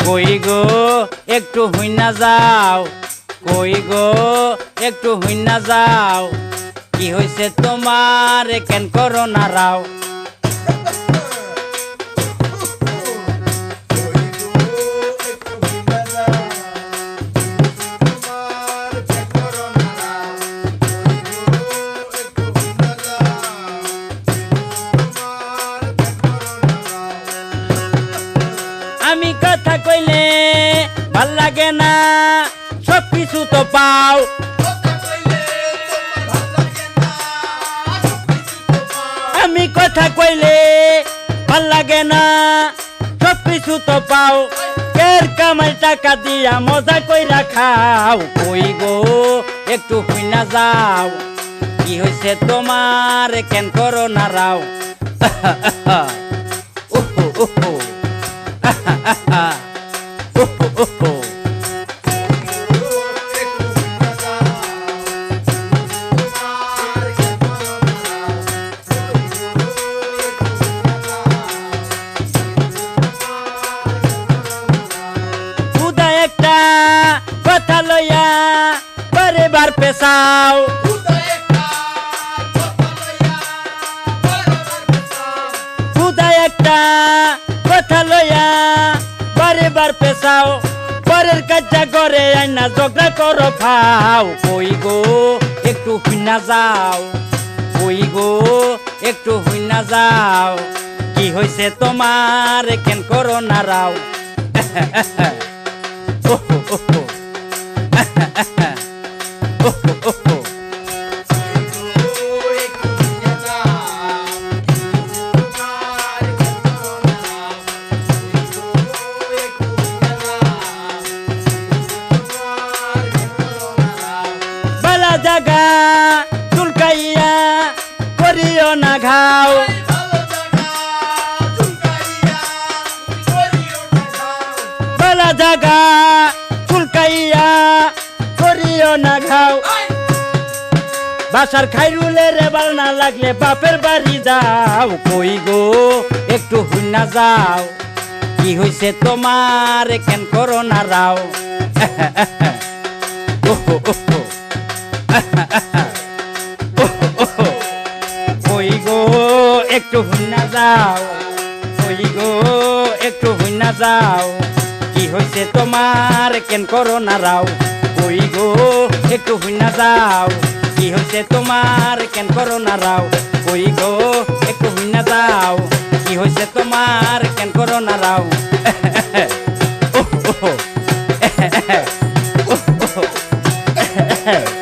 কই গো একটু হুইনা যাও, কই গো একটু হুইনা যাও, কি হইছে তোমার কেন করো না রাও। আমি কথা কইলে ভাল লাগে না, সব কিছু তো পাও। আমি কথা কইলে ভাল লাগে না, সব কিছু তো পাও। কের কামাই টাকা দিয়া মজা কইরা খাও। কই গো একটু হুইনা যাও, কি হইছে তোমার কেন করো না রাও। খুদা একটা কথা লইয়া বারে বার পেশাও। খুদা একটা কথা লইয়া বারে বার পেশাও, পরের কাজটা করে আইনা ঝগড়া করো খাও। কই গো একটু হুইনা যাও, কই গো একটু হুইনা যাও, কি হইছে তোমার কেন করো না রাও। বালা জাগা চুলকাইয়া করিও না ঘাও। বালা জাগা চুলকাইয়া করিও না ঘাও। বাসার খাইরুলের বাল না লাগলে বাপের বাড়ি যাও। কই গো একটু হুইনা যাও, কি হইছে তোমার কেন করো না রাও। কই গো একটু হুইনা যাও, কই গো একটু হুইনা যাও, কি হইছে তোমার কেন করো না রাও। কই গো একটু হুইনা যাও, কি হইছে তোমার কেন করো না রাও। কই গো একটু হুইনা যাও, কি হইছে তোমার কেন করো না রাও। Oh